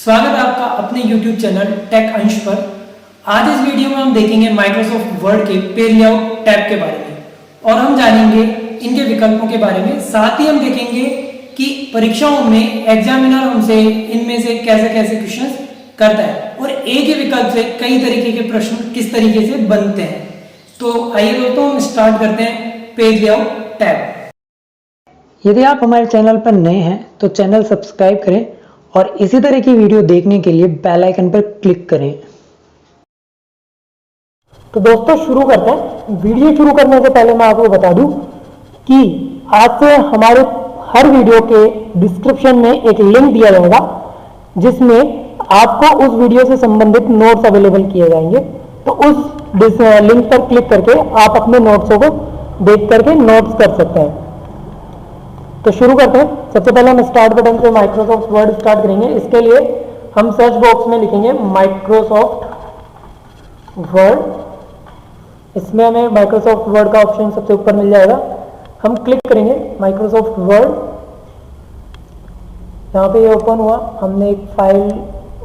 स्वागत है आपका अपने YouTube चैनल टेक अंश पर। आज इस वीडियो में हम देखेंगे माइक्रोसॉफ्ट वर्ड के पेज लेआउट टैब के बारे में और हम जानेंगे इनके विकल्पों के बारे में। साथ ही हम देखेंगे कि परीक्षाओं में एग्जामिनर हमसे इनमें से कैसे कैसे क्वेश्चंस करता है और एक ही विकल्प से कई तरीके के प्रश्न किस तरीके से बनते हैं। तो आइए दोस्तों हम स्टार्ट करते हैं पेज लेआउट टैब। यदि आप हमारे चैनल पर नए हैं तो चैनल सब्सक्राइब करें और इसी तरह की वीडियो देखने के लिए बेल आइकन पर क्लिक करें। तो दोस्तों शुरू करते हैं। वीडियो शुरू करने से पहले मैं आपको बता दूं कि आज से हमारे हर वीडियो के डिस्क्रिप्शन में एक लिंक दिया जाएगा जिसमें आपको उस वीडियो से संबंधित नोट्स अवेलेबल किए जाएंगे। तो उस लिंक पर क्लिक करके आप अपने नोट्सों को देख करके नोट्स कर सकते हैं। तो शुरू करते हैं। सबसे पहले हम स्टार्ट बटन से माइक्रोसॉफ्ट वर्ड स्टार्ट करेंगे। इसके लिए हम सर्च बॉक्स में लिखेंगे माइक्रोसॉफ्ट वर्ड। इसमें हमें माइक्रोसॉफ्ट वर्ड का ऑप्शन सबसे ऊपर मिल जाएगा। हम क्लिक करेंगे माइक्रोसॉफ्ट वर्ड। यहाँ पे ये ओपन हुआ, हमने एक फाइल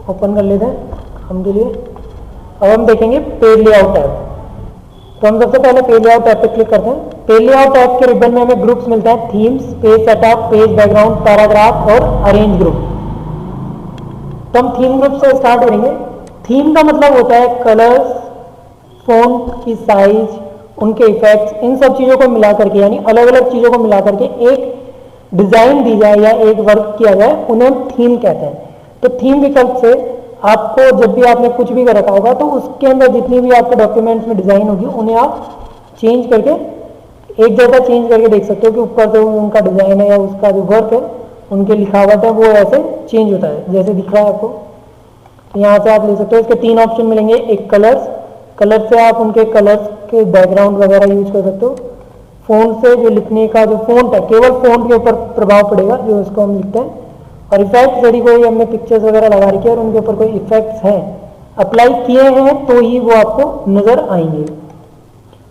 ओपन कर लेते हैं हम के लिए। अब हम देखेंगे पेज लेआउट टैब। तो हम सबसे पहले पेज लेआउट टैब पे क्लिक करते हैं। पेज लेआउट टैब के रिबन में हमें ग्रुप्स मिलते हैं, themes, page setup, page background, paragraph और अरेंज ग्रुप। तो हम थीम ग्रुप से स्टार्ट करेंगे। थीम का मतलब होता है कलर्स, फॉन्ट की साइज, उनके इफेक्ट्स, इन सब चीजों को मिला करके यानी अलग अलग चीजों को मिला करके एक डिजाइन दी जाए या एक वर्क किया जाए, उन्हें हम थीम कहते हैं। तो थीम विकल्प से आपको जब भी आपने कुछ भी कर रखा होगा तो उसके अंदर जितनी भी आपके डॉक्यूमेंट्स में डिजाइन होगी उन्हें आप चेंज करके एक जगह चेंज करके देख सकते हो कि ऊपर जो उनका डिजाइन है या उसका जो वर्क है उनके लिखावट है वो ऐसे चेंज होता है जैसे दिख रहा है आपको। यहाँ से आप ले सकते हो। इसके तीन ऑप्शन मिलेंगे। एक कलर्स, कलर से आप उनके कलर्स के बैकग्राउंड वगैरह यूज कर सकते हो। फॉन्ट से जो लिखने का जो फॉन्ट है केवल फॉन्ट के ऊपर प्रभाव पड़ेगा जो इसको हम लिखते हैं। और इफेक्ट्स यदि कोई हमने पिक्चर्स वगैरह लगा रखी है और उनके ऊपर कोई इफेक्ट्स हैं अप्लाई किए हैं तो ही वो आपको नजर आएंगे।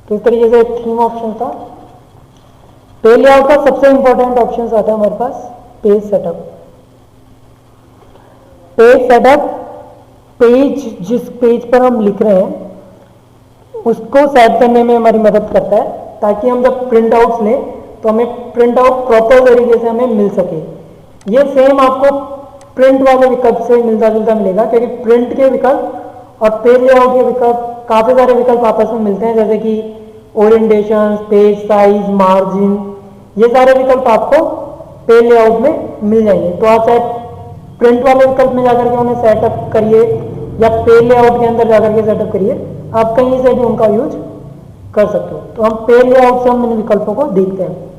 तो इस तरीके से थीम ऑप्शन था। पेज लेआउट का सबसे इंपॉर्टेंट ऑप्शन आता है हमारे पास page setup. Page setup page जिस पेज पर हम लिख रहे हैं उसको सेट करने में हमारी मदद करता है ताकि हम जब प्रिंट आउट्स लें तो हमें प्रिंट आउट प्रॉपर तरीके से हमें मिल सके। ये सेम आपको प्रिंट वाले विकल्प से मिलता जुलता मिलेगा क्योंकि प्रिंट के विकल्प और पेज लेआउट के विकल्प काफी सारे विकल्प आपस में मिलते हैं जैसे कि ओरिएंटेशन, पेज साइज, मार्जिन, ये सारे विकल्प आपको पेज लेआउट में मिल जाएंगे। तो आप चाहे प्रिंट वाले विकल्प में जाकर के उन्हें सेटअप करिए या पेज लेआउट के अंदर जाकर के सेटअप करिए, आप कहीं से भी उनका यूज कर सकते हो। तो हम पेज लेआउट से हम इन विकल्पों को देखते हैं।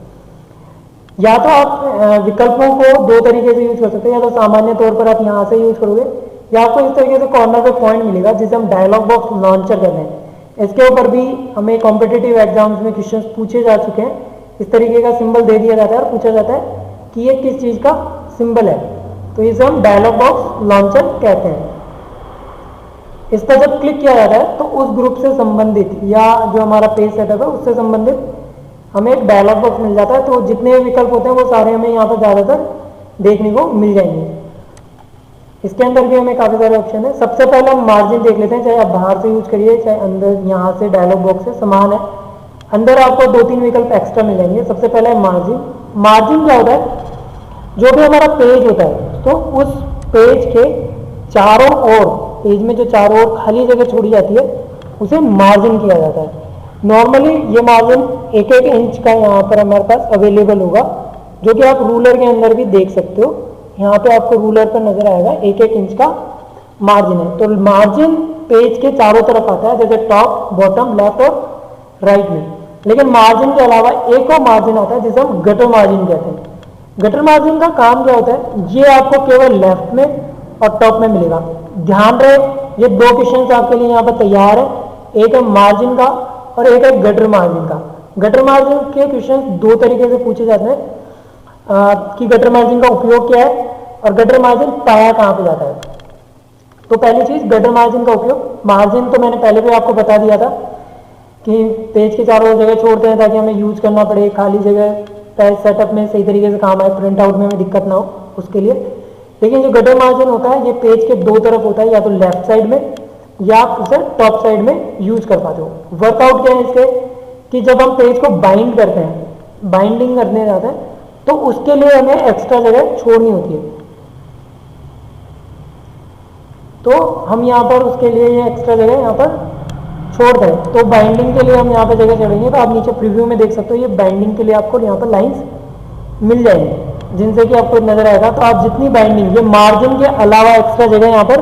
या तो आप विकल्पों को दो तरीके से यूज कर सकते हैं, या तो सामान्य तौर पर आप यहाँ से यूज करोगे या आपको इस तरीके से कॉर्नर पे पॉइंट मिलेगा जिसे हम डायलॉग बॉक्स लॉन्चर कहते हैं। इसके ऊपर भी हमें कॉम्पिटिटिव एग्जाम्स में क्वेश्चंस पूछे जा चुके हैं। इस तरीके का सिंबल दे दिया जाता है और पूछा जाता है कि ये किस चीज का सिंबल है, तो इसे हम डायलॉग बॉक्स लॉन्चर कहते हैं। इस पर जब क्लिक किया जाता है तो उस ग्रुप से संबंधित या जो हमारा पेज सेटअप है उससे संबंधित हमें एक डायलॉग बॉक्स मिल जाता है। तो जितने विकल्प होते हैं वो सारे हमें यहाँ पर ज्यादातर देखने को मिल जाएंगे। इसके अंदर भी हमें काफी सारे ऑप्शन है। सबसे पहले हम मार्जिन देख लेते हैं, चाहे आप बाहर से यूज करिए चाहे अंदर यहाँ से डायलॉग बॉक्स से समान है। अंदर आपको दो तीन विकल्प एक्स्ट्रा मिलेंगे। सबसे पहले है मार्जिन। मार्जिन क्या होता है? जो भी हमारा पेज होता है तो उस पेज के चारों ओर, पेज में जो चारों ओर खाली जगह छोड़ी जाती है उसे मार्जिन किया जाता है। नॉर्मली ये मार्जिन एक एक इंच का यहाँ पर हमारे पास अवेलेबल होगा जो कि आप रूलर के अंदर भी देख सकते हो। यहाँ पे आपको रूलर पर नजर आएगा एक एक इंच का मार्जिन है। तो मार्जिन पेज के चारों तरफ आता है जैसे टॉप, बॉटम, लेफ्ट और राइट में। लेकिन मार्जिन के अलावा एक और मार्जिन आता है जिसे हम गटर मार्जिन कहते हैं। गटर मार्जिन का काम क्या होता है? ये आपको केवल लेफ्ट में और टॉप में मिलेगा। ध्यान रहे ये दो क्वेश्चंस आपके लिए यहाँ पर तैयार है, एक है मार्जिन का और एक है गटर मार्जिन का। गटर मार्जिन के क्वेश्चंस दो तरीके से पूछे जाते हैं कि गटर मार्जिन का उपयोग क्या है और गटर मार्जिन पाया कहाँ पे जाता है। तो पहली चीज गटर मार्जिन का उपयोग। मार्जिन तो मैंने पहले भी आपको बता दिया था कि पेज के चारों जगह छोड़ते हैं ताकि हमें यूज करना पड़े, खाली जगह पेज सेटअप में सही तरीके से काम आए, प्रिंट आउट में हमें दिक्कत ना हो उसके लिए। लेकिन जो गटर मार्जिन होता है ये पेज के दो तरफ होता है, या तो लेफ्ट साइड में या आप उसे टॉप साइड में यूज कर पाते हो। वर्कआउट क्या है इसके कि जब हम पेज को बाइंड करते हैं, बाइंडिंग करने जाते हैं, तो उसके लिए हमें एक्स्ट्रा जगह छोड़नी होती है। तो हम यहाँ पर उसके लिए ये एक्स्ट्रा जगह यहाँ पर छोड़ दें। तो बाइंडिंग के लिए हम यहाँ पर जगह छोड़ेंगे। तो आप नीचे प्रीव्यू में देख सकते हो, ये बाइंडिंग के लिए आपको यहाँ पर लाइंस मिल जाएंगी जिनसे कि आपको नजर आएगा। तो आप जितनी बाइंडिंग, ये मार्जिन के अलावा एक्स्ट्रा जगह यहाँ पर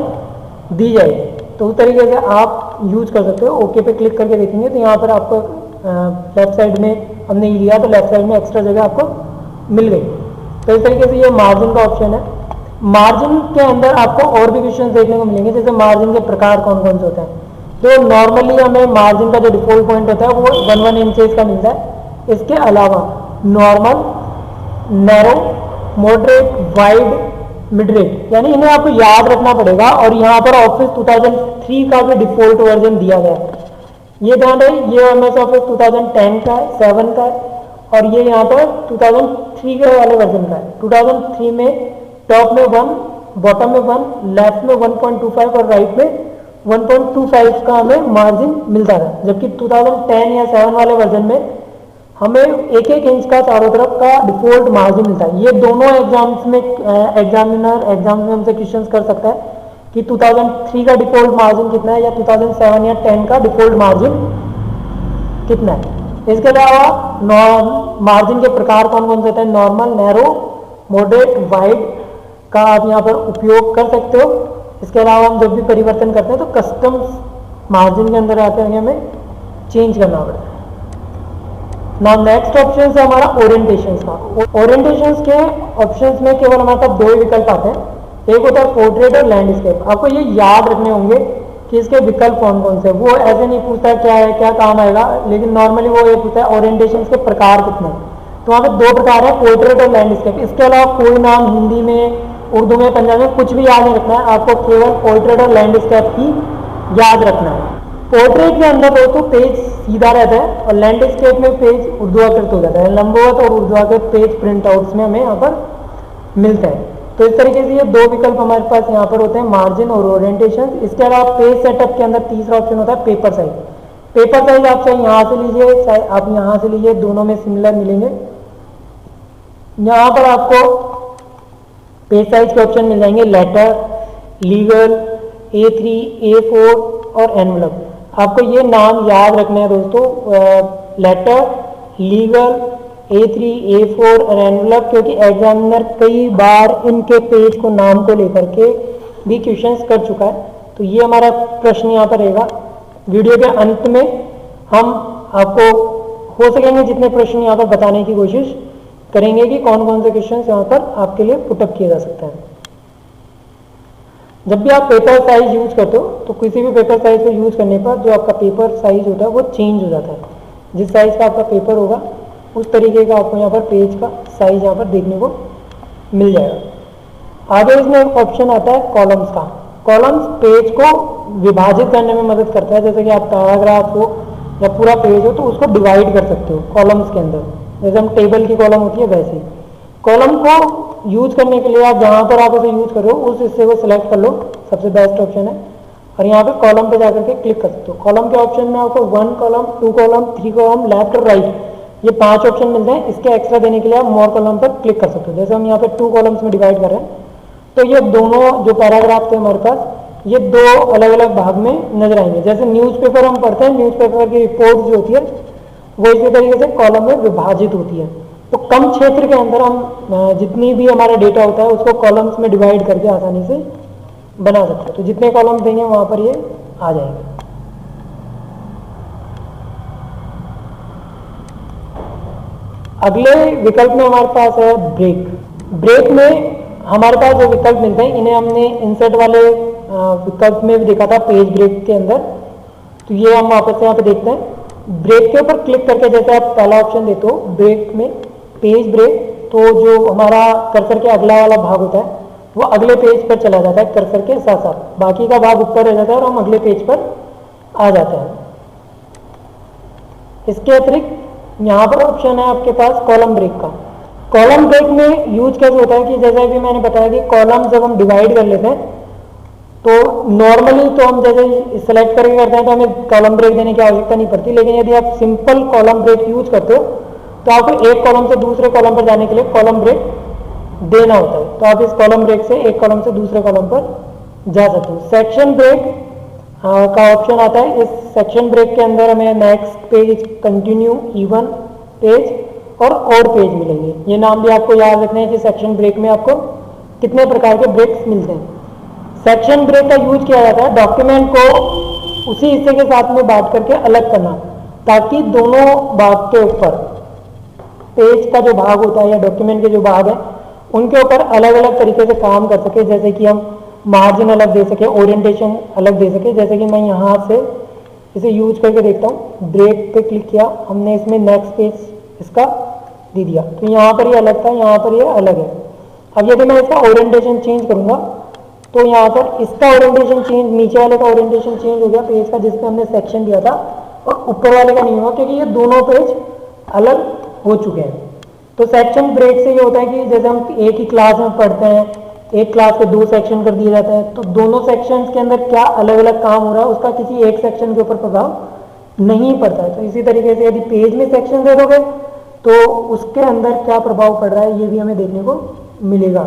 दी जाएगी, तो उस तरीके से आप यूज कर सकते हो। ओके पे क्लिक करके देखेंगे तो यहाँ पर आपको लेफ्ट साइड में हमने लिया तो लेफ्ट साइड में एक्स्ट्रा जगह आपको मिल गई। तो इस तरीके से ये मार्जिन का ऑप्शन है। मार्जिन के अंदर आपको और भी क्वेश्चन देखने को मिलेंगे, जैसे मार्जिन के प्रकार कौन कौन से होते हैं। तो नॉर्मली हमें मार्जिन का जो डिफॉल्ट पॉइंट होता है वो 1 इंचेस का मिलता है। इसके अलावा नॉर्मल, नैरो, मॉडरेट, वाइड, मिडरेट, यानी इन्हें आपको याद रखना पड़ेगा। और यहाँ पर ऑफिस 2003 का भी डिफॉल्ट वर्जन दिया गया है, ये ध्यान रहे। ये एमएस ऑफिस 2010 का है, 7 का है, और ये यहाँ पर 2003 के वाले वर्जन का है। 2003 में टॉप में 1, बॉटम में 1, लेफ्ट में 1.25 और राइट में 1.25 का हमें मार्जिन मिलता था। जबकि 2010 या 7 वाले वर्जन में हमें 1-1 इंच का चारों तरफ का डिफॉल्ट मार्जिन मिलता है। ये दोनों एग्जाम्स में एग्जामिनर एग्जाम्स में हमसे क्वेश्चन कर सकता है कि 2003 का डिफॉल्ट मार्जिन कितना है या 2007 या 10 का डिफॉल्ट मार्जिन कितना है। इसके अलावा मार्जिन के प्रकार कौन कौन से होते हैं, नॉर्मल, नैरो, मॉडरेट, वाइड का आप यहाँ पर उपयोग कर सकते हो। इसके अलावा हम जब भी परिवर्तन करते हैं तो कस्टम मार्जिन के अंदर आते हैं, हमें चेंज करना पड़ता है। ना नेक्स्ट ऑप्शन है हमारा ओरिएंटेशन का। ओरिएंटेशन के ऑप्शंस में केवल हमारे पास 2 ही विकल्प आते हैं, एक होता है पोर्ट्रेट और लैंडस्केप। आपको ये याद रखने होंगे कि इसके विकल्प कौन कौन से। वो ऐसे नहीं पूछता क्या है, क्या काम आएगा, लेकिन नॉर्मली वो ये पूछता है ओरिएंटेशन के प्रकार कितने। तो वहाँ पे 2 प्रकार है, पोर्ट्रेट और लैंडस्केप। इसके अलावा कोई नाम हिंदी में, उर्दू में, पंजाबी में कुछ भी याद नहीं रखना है, आपको केवल पोर्ट्रेट और लैंडस्केप ही याद रखना है। पोर्ट्रेट के अंदर दोस्तों पेज सीधा रहता है और लैंडस्केप में पेज ऊर्ध्वाधर हो जाता है। लंबवत और ऊर्ध्वाधर पेज प्रिंट आउट्स में हमें यहाँ पर मिलता है। तो इस तरीके से ये 2 विकल्प हमारे पास यहाँ पर होते हैं, मार्जिन और ओरिएंटेशन। इसके अलावा पेज सेटअप के अंदर तीसरा ऑप्शन होता है पेपर साइज। पेपर साइज आप चाहे यहाँ से लीजिए, आप यहाँ से लीजिए, दोनों में सिमिलर मिलेंगे। यहाँ पर आपको पेज साइज के ऑप्शन मिल जाएंगे, लेटर, लीगल, A3, A4 और एनवलप। आपको ये नाम याद रखना है दोस्तों, लेटर, लीगल, A3, A4 और एनवलप, क्योंकि एग्जामिनर कई बार इनके पेज को नाम को लेकर के भी क्वेश्चंस कर चुका है। तो ये हमारा प्रश्न यहाँ पर रहेगा। वीडियो के अंत में हम आपको हो सकेंगे जितने प्रश्न यहाँ पर बताने की कोशिश करेंगे कि कौन कौन से क्वेश्चंस यहाँ पर आपके लिए पुटअप किए जा सकते हैं। जब भी आप पेपर साइज यूज करते हो तो किसी भी पेपर साइज को यूज करने पर जो आपका पेपर साइज होता है वो चेंज हो जाता है। जिस साइज का आपका पेपर होगा उस तरीके का आपको यहाँ पर पेज का साइज यहाँ पर देखने को मिल जाएगा। आगे इसमें एक ऑप्शन आता है कॉलम्स का। कॉलम्स पेज को विभाजित करने में मदद करता है। जैसे कि आप पैराग्राफ हो या पूरा पेज हो तो उसको डिवाइड कर सकते हो कॉलम्स के अंदर, जैसे हम टेबल की कॉलम होती है वैसे। कॉलम को यूज करने के लिए आप जहाँ पर आप उसे यूज करो उस हिस्से को सिलेक्ट कर लो, सबसे बेस्ट ऑप्शन है। और यहाँ पे कॉलम पे जाकर के क्लिक कर सकते हो। कॉलम के ऑप्शन में आपको 1 कॉलम, 2 कॉलम, 3 कॉलम, लेफ्ट और राइट, ये 5 ऑप्शन मिलते हैं। इसके एक्स्ट्रा देने के लिए आप मोर कॉलम पर क्लिक कर सकते हो। जैसे हम यहाँ पे 2 कॉलम्स में डिवाइड कर रहे हैं तो ये दोनों जो पैराग्राफ थे हमारे पास, ये 2 अलग अलग भाग में नजर आएंगे। जैसे न्यूज़पेपर हम पढ़ते हैं, न्यूज़पेपर की रिपोर्ट जो होती है वो इसी तरीके से कॉलम में विभाजित होती है। तो कम क्षेत्र के अंदर हम जितनी भी हमारा डेटा होता है उसको कॉलम्स में डिवाइड करके आसानी से बना सकते हैं। तो जितने कॉलम्स देंगे वहां पर ये आ जाएंगे। अगले विकल्प में हमारे पास है ब्रेक। ब्रेक में हमारे पास जो विकल्प मिलते हैं इन्हें हमने इंसर्ट वाले विकल्प में भी देखा था, पेज ब्रेक के अंदर। तो ये हम वापस से यहाँ पे देखते हैं। ब्रेक के ऊपर क्लिक करके जैसे आप पहला ऑप्शन देते हो ब्रेक में पेज ब्रेक, तो जो हमारा कर्सर के अगला वाला भाग होता है वो अगले पेज पर चला जाता है कर्सर के साथ साथ, बाकी का भाग ऊपर रह जाता है और हम अगले पेज पर आ जाते हैं। इसके अतिरिक्त यहाँ पर ऑप्शन है आपके पास कॉलम ब्रेक का। कॉलम ब्रेक में यूज कैसे होता है कि जैसे अभी मैंने बताया कि कॉलम जब हम डिवाइड कर लेते हैं तो नॉर्मली तो हम जैसे सिलेक्ट करके करते हैं तो हमें कॉलम ब्रेक देने की आवश्यकता नहीं पड़ती, लेकिन यदि आप सिंपल कॉलम ब्रेक यूज करते हो तो आपको एक कॉलम से दूसरे कॉलम पर जाने के लिए कॉलम ब्रेक देना होता है। तो आप इस कॉलम ब्रेक से एक कॉलम से दूसरे कॉलम पर जा सकते हो। सेक्शन ब्रेक का ऑप्शन आता है। इस सेक्शन ब्रेक के अंदर हमें next page, continue, even page और पेज मिलेंगे। ये नाम भी आपको याद रखना है कि सेक्शन ब्रेक में आपको कितने प्रकार के ब्रेक्स मिलते हैं। सेक्शन ब्रेक का यूज किया जाता है डॉक्यूमेंट को उसी हिस्से के साथ में बांट करके अलग करना, ताकि दोनों भाग के ऊपर, पेज का जो भाग होता है या डॉक्यूमेंट के जो भाग है उनके ऊपर अलग अलग तरीके से काम कर सके। जैसे कि हम मार्जिन अलग दे सके, ओरिएंटेशन अलग दे सके। जैसे कि मैं यहाँ से इसे यूज करके देखता हूँ, ब्रेक पे क्लिक किया हमने, इसमें नेक्स्ट पेज इसका दे दिया, तो यहाँ पर ये अलग था, यहाँ पर ये अलग है। अब यदि मैं इसका ओरिएंटेशन चेंज करूंगा तो यहाँ पर इसका ओरिएंटेशन चेंज, नीचे वाले का ओरिएंटेशन चेंज हो गया पेज का जिसमें हमने सेक्शन दिया था, और ऊपर वाले का नहीं हुआ क्योंकि ये दोनों पेज अलग हो चुके हैं। तो सेक्शन ब्रेक से ये होता है कि जैसे हम एक ही क्लास में पढ़ते हैं, एक क्लास के 2 सेक्शन कर दिए जाते हैं, तो दोनों सेक्शंस के अंदर क्या अलग अलग काम हो रहा है उसका किसी एक सेक्शन के ऊपर प्रभाव नहीं पड़ता है। तो इसी तरीके से यदि पेज में सेक्शन दे दोगे तो उसके अंदर क्या प्रभाव पड़ रहा है ये भी हमें देखने को मिलेगा,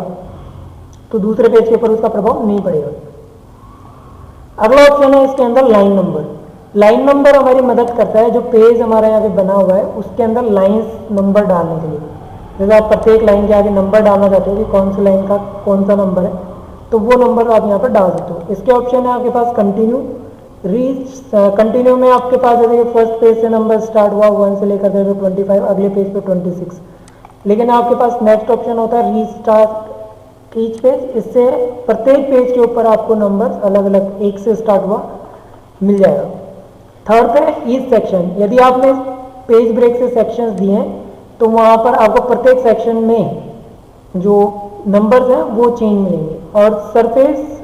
तो दूसरे पेज के ऊपर उसका प्रभाव नहीं पड़ेगा। अगला ऑप्शन है इसके अंदर लाइन नंबर। लाइन नंबर हमारी मदद करता है, जो पेज हमारा यहाँ पे बना हुआ है उसके अंदर लाइंस नंबर डालने के लिए। जैसे आप प्रत्येक लाइन के आगे नंबर डालना चाहते हो कि कौन सी लाइन का कौन सा नंबर है, तो वो नंबर आप यहाँ पर डाल सकते हो। इसके ऑप्शन है आपके पास कंटिन्यू, रीच। कंटिन्यू में आपके पास जैसे फर्स्ट पेज से नंबर स्टार्ट हुआ 1 से लेकर 25, अगले पेज पे 26, लेकिन आपके पास नेक्स्ट ऑप्शन होता है रीस्टार्ट ईच पेज। इससे प्रत्येक पेज के ऊपर आपको नंबर अलग अलग 1 से स्टार्ट हुआ मिल जाएगा। थर्ड पे ईच सेक्शन, यदि आपने पेज ब्रेक से सेक्शंस दिए हैं तो वहाँ पर आपको प्रत्येक सेक्शन में जो नंबर्स हैं वो चेंज मिलेंगे। और सरफेस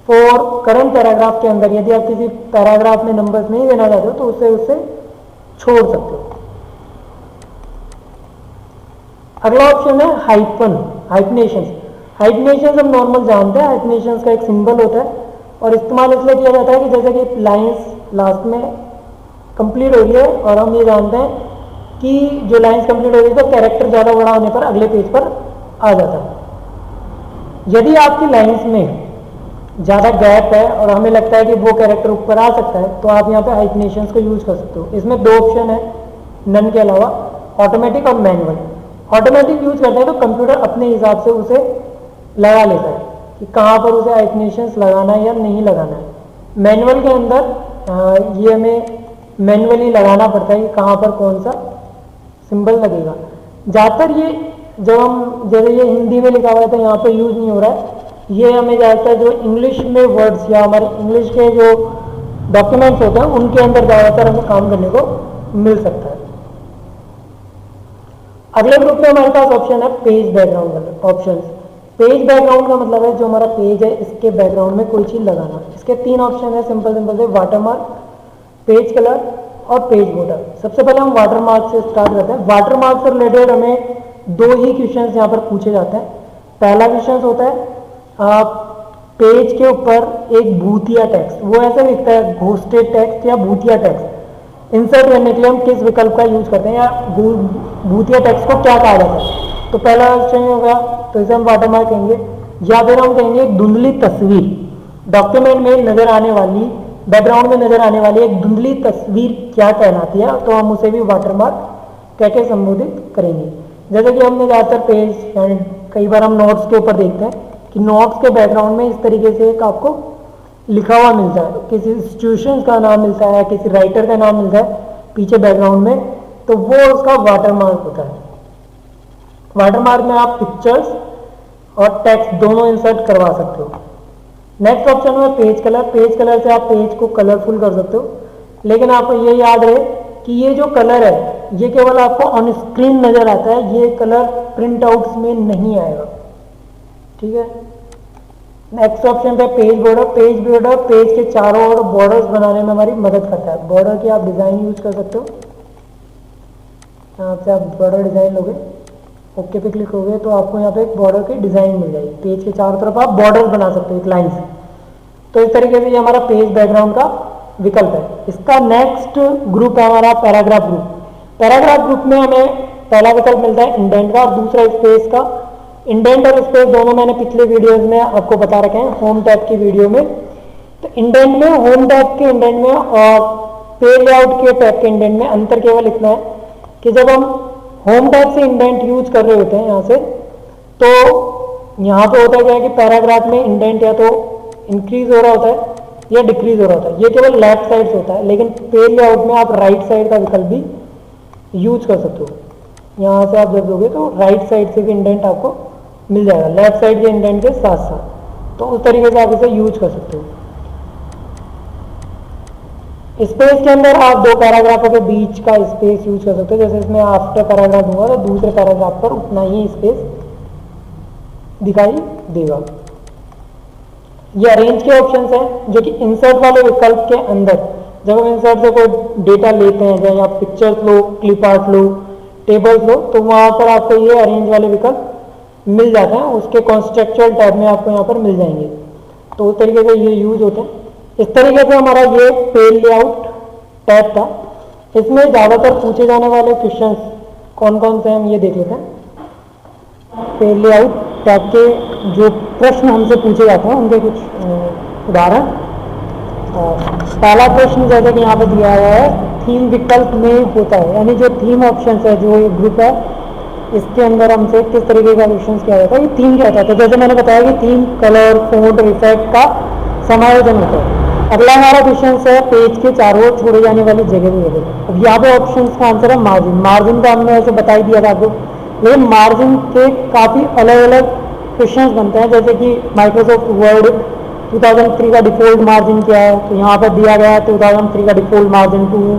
फॉर करंट पैराग्राफ के अंदर यदि आप किसी पैराग्राफ में नंबर्स नहीं देना चाहते हो तो उससे छोड़ सकते हो। अगला ऑप्शन है हाइफन, हाइफनेशंस। हाइफनेशंस हम नॉर्मल जानते हैं, हाइफनेशंस का एक सिंबल होता है और इस्तेमाल इसलिए किया जाता है कि जैसे कि लाइंस लास्ट में कंप्लीट हो रही है और हम ये जानते हैं कि जो लाइंस कंप्लीट हो रही है तो कैरेक्टर ज़्यादा बड़ा होने पर अगले पेज पर आ जाता है। यदि आपकी लाइंस में ज़्यादा गैप है और हमें लगता है कि वो कैरेक्टर ऊपर आ सकता है तो आप यहाँ पे हाइफनेशंस को यूज कर सकते हो। इसमें 2 ऑप्शन है नन के अलावा, ऑटोमेटिक और मैनुअल। ऑटोमेटिक यूज करते हैं तो कंप्यूटर अपने हिसाब से उसे लगा लेता है कि कहाँ पर उसे हाइफनेशंस लगाना है या नहीं लगाना है। मैनुअल के अंदर ये हमें मैनुअली लगाना पड़ता है कि कहाँ पर कौन सा सिंबल लगेगा। ज़्यादातर ये जब हम जैसे ये हिंदी में लिखा हुआ है तो यहाँ पर यूज़ नहीं हो रहा है, ये हमें ज़्यादातर जो इंग्लिश में वर्ड्स या हमारे इंग्लिश के जो डॉक्यूमेंट्स होते हैं उनके अंदर ज़्यादातर हमें काम करने को मिल सकता है। अगले ग्रुप में हमारे पास ऑप्शन है पेज बैकग्राउंड वाले ऑप्शन। पेज बैकग्राउंड का मतलब है जो हमारा पेज है इसके बैकग्राउंड में कोई चीज़ लगाना। इसके 3 ऑप्शन है सिंपल से, वाटरमार्क, पेज कलर और पेज बॉर्डर। सबसे पहले हम वाटरमार्क से स्टार्ट करते हैं। वाटरमार्क से रिलेटेड हमें 2 ही क्वेश्चंस यहाँ पर पूछे जाते हैं। पहला क्वेश्चन होता है पेज के ऊपर एक भूतिया टेक्स्ट, वो ऐसे लिखता है घोस्टेड टेक्स्ट या भूतिया टेक्स्ट, इंसर्ट करने के लिए हम किस विकल्प का यूज करते हैं या भूतिया टेक्स्ट को क्या कहा जाता है। तो पहला ऑप्शन होगा तो इसे हम वाटरमार्क कहेंगे, या फिर हम कहेंगे एक धुंधली तस्वीर। डॉक्यूमेंट में नजर आने वाली, बैकग्राउंड में नजर आने वाली एक धुंधली तस्वीर क्या कहलाती है, तो हम उसे भी वाटरमार्क कह के संबोधित करेंगे। जैसे कि हमने ज़्यादातर पेज यानी कई बार हम नोट्स के ऊपर देखते हैं कि नोट्स के बैकग्राउंड में इस तरीके से एक आपको लिखा हुआ मिलता है, किसी इंस्टीट्यूशन का नाम मिलता है, किसी राइटर का नाम मिलता है पीछे बैकग्राउंड में, तो वो उसका वाटरमार्क होता है। वाटरमार्क में आप पिक्चर्स और टेक्स्ट दोनों इंसर्ट करवा सकते हो। नेक्स्ट ऑप्शन है पेज कलर। पेज कलर से आप पेज को कलरफुल कर सकते हो, लेकिन आपको ये याद रहे कि ये जो कलर है ये केवल आपको ऑन स्क्रीन नजर आता है, ये कलर प्रिंट आउट्स में नहीं आएगा, ठीक है। नेक्स्ट ऑप्शन पे page border. Page border page के चारों ओर बॉर्डर्स बनाने में हमारी मदद करता है। बॉर्डर की आप डिजाइन यूज कर सकते हो, यहाँ से आप बॉर्डर डिजाइन लोगे ओके पे क्लिक हो गए तो आपको यहाँ पे एक बॉर्डर की डिज़ाइन मिल जाएगी। पेज के चारों तरफ आप बॉर्डर बना सकते हो एक लाइन से। तो इस तरीके से ये हमारा पेज बैकग्राउंड का विकल्प है। इसका नेक्स्ट ग्रुप है हमारा पैराग्राफ ग्रुप। पैराग्राफ ग्रुप में हमें पहला विकल्प मिलता है इंडेंट का और दूसरा स्पेस का। इंडेंट और स्पेस दोनों मैंने पिछले वीडियोस में आपको बता रखे हैं होम टैब की वीडियो में। तो इंडेंट में, होम टैब के इंडेंट में और पेज लेआउट के टैब के इंडेंट में अंतर केवल इतना है कि जब हम होम टैब से इंडेंट यूज कर रहे होते हैं यहाँ से, तो यहाँ पे होता क्या है कि पैराग्राफ में इंडेंट या तो इंक्रीज हो रहा होता है या डिक्रीज हो रहा होता है। ये केवल लेफ्ट साइड से होता है, लेकिन पेज लेआउट में आप राइट साइड का विकल्प भी यूज कर सकते हो। यहाँ से आप जब दोगे तो राइट साइड से भी इंडेंट आपको मिल जाएगा, लेफ्ट साइड के इंडेंट के साथ साथ। तो उस तरीके से आप इसे यूज कर सकते हो। स्पेस के अंदर आप दो पैराग्राफों के बीच का स्पेस यूज कर सकते हो। जैसे इसमें आफ्टर पैराग्राफ दूंगा तो दूसरे पैराग्राफ पर उतना ही स्पेस दिखाई देगा। ये अरेंज के ऑप्शंस हैं जो कि इंसर्ट वाले विकल्प के अंदर, जब हम इंसर्ट से कोई डेटा लेते हैं, चाहे आप पिक्चर्स लो, क्लिप आर्ट लो, टेबल्स लो, तो वहां पर आपको ये अरेंज वाले विकल्प मिल जाते हैं। उसके कॉन्स्ट्रक्चुअल टैब में आपको यहाँ पर मिल जाएंगे। तो उस तरीके से ये यूज होते हैं। इस तरीके से हमारा ये पेज लेआउट टैब था। इसमें ज़्यादातर पूछे जाने वाले क्वेश्चंस कौन कौन से हैं हम ये देख लेते हैं। पेज लेआउट टैब के जो प्रश्न हमसे पूछे जाते हैं उनके कुछ उदाहरण। पहला प्रश्न जैसे कि यहाँ पे दिया हुआ है, थीम विकल्प में होता है, यानी जो थीम ऑप्शन है, जो ये ग्रुप है, इसके अंदर हमसे किस तरीके का क्वेश्चन किया जाता है। ये थीम क्या होता है? तो जैसे मैंने बताया कि थीम, कलर, फॉन्ट और इफेक्ट का समायोजन होता है। अगला हमारा क्वेश्चन है पेज के चारों ओर छोड़े जाने वाली जगह भी है। अब यहाँ पे ऑप्शन का आंसर है मार्जिन। मार्जिन का हमने ऐसे बता ही दिया था आपको, लेकिन मार्जिन के काफ़ी अलग अलग क्वेश्चंस बनते हैं। जैसे कि माइक्रोसॉफ्ट वर्ड 2003 का डिफॉल्ट मार्जिन क्या है, तो यहाँ पर दिया गया है 2003 का default margin 2,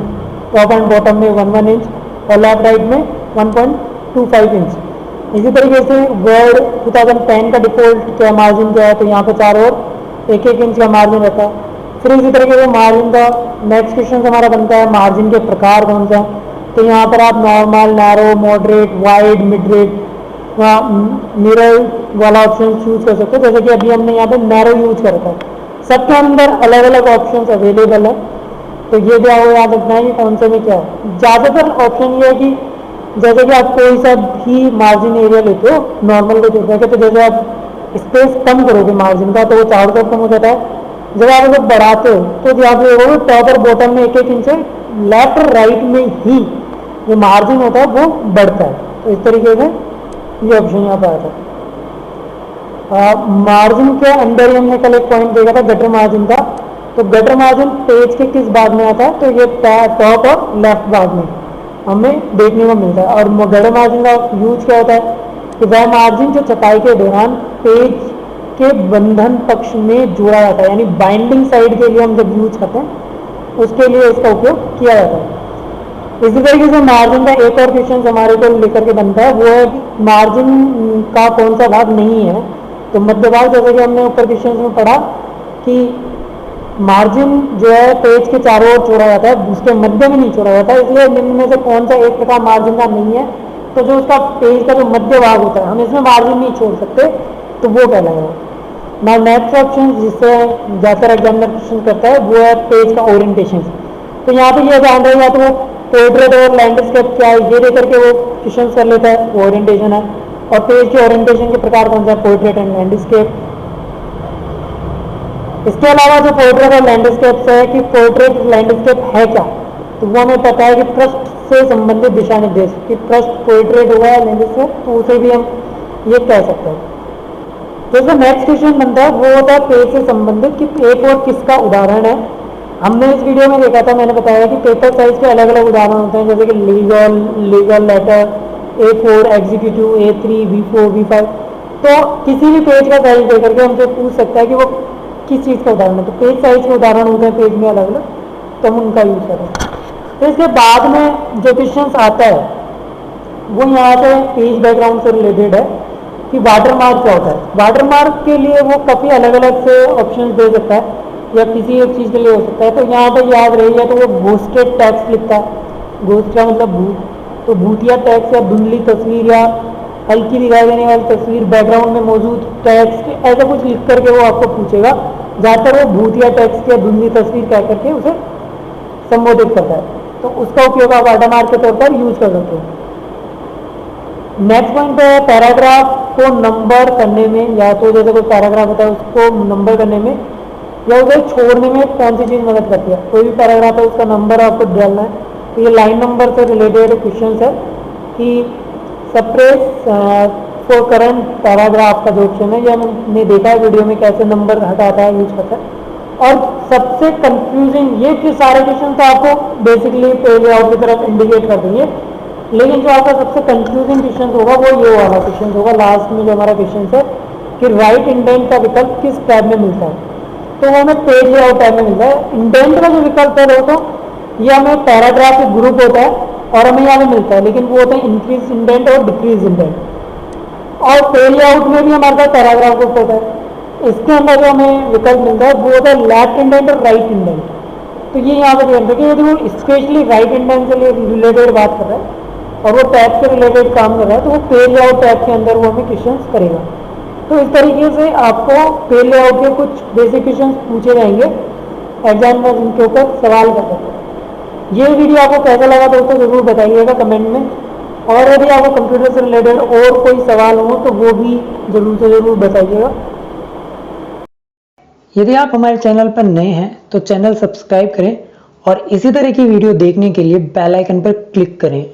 top and bottom में 1 इंच और लेफ्ट राइट में 1.25 इंच। इसी तरीके से वर्ड 2010 का डिफॉल्ट क्या मार्जिन क्या है, तो यहाँ पर चारों ओर 1-1 इंच का मार्जिन रहता है। फिर इसी तरीके से मार्जिन का नेक्स्ट क्वेश्चन हमारा बनता है मार्जिन के प्रकार कौन सा है, तो यहाँ पर आप normal, narrow, moderate, wide, mid rate, mirror वाला ऑप्शन चूज कर सकते हो। जैसे कि अभी हमने यहाँ पे नैरो यूज कर रखा है। सबके अंदर अलग अलग ऑप्शन अवेलेबल है, तो ये भी आपको याद रखना है कि कौन से में क्या है। ज़्यादातर ऑप्शन ये है कि जैसे कि आप कोई सा भी मार्जिन एरिया लेते हो, नॉर्मल को देख रहे तो जैसे आप स्पेस कम करोगे मार्जिन का तो वो चारों तरफ कम हो जाता है। जब आप इसे बढ़ाते हो तो यहाँ पे देखोगे टॉप और बॉटम में 1-1 इंच लेफ्ट और राइट में ही जो मार्जिन होता है वो बढ़ता है। तो इस तरीके से ये ऑप्शन यहाँ पर आता है। मार्जिन के अंदर ही हमने कल एक पॉइंट देखा था गटर मार्जिन का। तो गटर मार्जिन पेज के किस भाग में आता है, तो ये टॉप और लेफ्ट भाग में हमें देखने को मिलता है। और गटर मार्जिन का यूज क्या होता है कि वह मार्जिन जो छपाई के दौरान पेज के बंधन पक्ष में जोड़ा जाता है, यानी बाइंडिंग साइड के लिए हम जब यूज करते हैं उसके लिए इसका उपयोग किया जाता है। इसी तरीके से मार्जिन का एक और क्वेश्चन हमारे को लेकर के बनता है, वो है कि मार्जिन का कौन सा भाग नहीं है। तो मध्य भाग, जैसे कि हमने ऊपर क्वेश्चन में पढ़ा कि मार्जिन जो है पेज के चारों ओर छोड़ा जाता है, उसके मध्य में नहीं छोड़ा जाता है। इसलिए निम्न में से कौन सा एक प्रकार मार्जिन का नहीं है, तो जो उसका पेज का जो मध्य भाग होता है हम इसमें मार्जिन नहीं छोड़ सकते, तो वो कहलाएगा। ना नेक्स्ट ऑप्शन जिससे ज़्यादातर एग्जामिनर क्वेश्चन करता है वो है पेज का ओरिएंटेशन। तो यहाँ पे ये ध्यान रहेगा तो वो पोर्ट्रेट और लैंडस्केप क्या है ये देकर के वो क्वेश्चन कर लेता है, वो ओरिएंटेशन है। और पेज के ओरिएंटेशन के प्रकार कौन सा है, पोर्ट्रेट एंड लैंडस्केप। इसके अलावा जो पोर्ट्रेट और लैंडस्केप है कि पोर्ट्रेट लैंडस्केप है क्या, तो वो हमें पता है कि पृष्ठ से संबंधित दिशा निर्देश, कि पृष्ठ पोर्ट्रेट हुआ है लैंडस्केप, तो उसे भी हम ये कह सकते हैं। तो जो नेक्स्ट क्वेश्चन बनता है वो होता है पेज से संबंधित कि एक और किसका उदाहरण है। हमने इस वीडियो में देखा था, मैंने बताया कि पेपर साइज के अलग अलग उदाहरण होते हैं, जैसे कि legal letter, A4, executive, A3, V4, V5। तो किसी भी पेज का साइज देकर के हमसे पूछ सकता है कि वो किस चीज़ का उदाहरण है। तो पेज साइज के उदाहरण होते हैं पेज में अलग अलग, तो हम उनका यूज करें। तो इसके बाद में जो क्वेश्चन आता है वो यहाँ से पेज बैकग्राउंड से रिलेटेड है कि वाटरमार्क क्या होता है। वाटरमार्क के लिए वो काफ़ी अलग अलग से ऑप्शन दे सकता है या किसी एक चीज़ के लिए हो सकता है। तो यहाँ पर याद रही है तो वो घोस्टेड टेक्स्ट लिखता है। घोस्ट का मतलब भूत, तो भूतिया टेक्स्ट या धुंधली तस्वीर या हल्की दिखाई देने वाली तस्वीर, बैकग्राउंड में मौजूद टेक्स्ट, ऐसा कुछ लिख करके वो आपको पूछेगा। ज़्यादातर वो भूतिया टेक्स्ट या धुंधली तस्वीर कह करके उसे संबोधित करता है, तो उसका उपयोग आप वाटरमार्क के तौर पर यूज कर सकते हो। नेक्स्ट पॉइंट है पैराग्राफ को नंबर करने में, या तो जैसे कोई पैराग्राफ होता है उसको नंबर करने में या उसे छोड़ने में कौन सी चीज़ मदद करती है। कोई भी पैराग्राफ है उसका नंबर आपको डालना है, तो ये लाइन नंबर से रिलेटेड क्वेश्चन है कि सप्रेस फॉर करंट पैराग्राफ का जो ऑप्शन है, ये हमने देखा है वीडियो में कैसे नंबर हटाता है, यूज करता है। और सबसे कंफ्यूजिंग ये कि सारे क्वेश्चन तो आपको बेसिकली पेज आउट की तरफ इंडिकेट कर देंगे, लेकिन जो आपका सबसे कंफ्यूजिंग क्वेश्चन होगा वो ये वाला क्वेश्चन होगा लास्ट में जो हमारा क्वेश्चन है कि राइट इंडेंट का विकल्प किस टैब में मिलता है। तो वो हमें पेज लेआउट टैब में मिलता है। इंडेंट का जो विकल्प है दोस्तों ये हमें पैराग्राफ एक ग्रुप होता है और हमें यहाँ पे मिलता है, लेकिन वो होता है इंक्रीज इंडेंट और डिक्रीज इंडेंट। और पेज लेआउट में भी हमारे पास पैराग्राफ ग्रुप होता है, इसके अंदर जो हमें विकल्प मिलता है वो होता है लेफ्ट इंडेंट और राइट इंडेंट। तो ये यहाँ पे ध्यान रखिए, यदि वो स्पेशली राइट इंडेंट से रिलेटेड बात कर रहा है और वो टैब से रिलेटेड काम कर रहा है तो वो पेज लेआउट टैब के अंदर वो हमें क्वेश्चन करेगा। तो इस तरीके से आपको पेज लेआउट के कुछ बेसिक क्वेश्चन पूछे जाएंगे एग्जाम में, जिनके ऊपर सवाल कर सकते हैं। ये वीडियो आपको कैसा लगा दोस्तों जरूर बताइएगा कमेंट में, और यदि आपको कंप्यूटर से रिलेटेड और कोई सवाल हो तो वो भी जरूर से जरूर बताइएगा। यदि आप हमारे चैनल पर नए हैं तो चैनल सब्सक्राइब करें और इसी तरह की वीडियो देखने के लिए बेल आइकन पर क्लिक करें।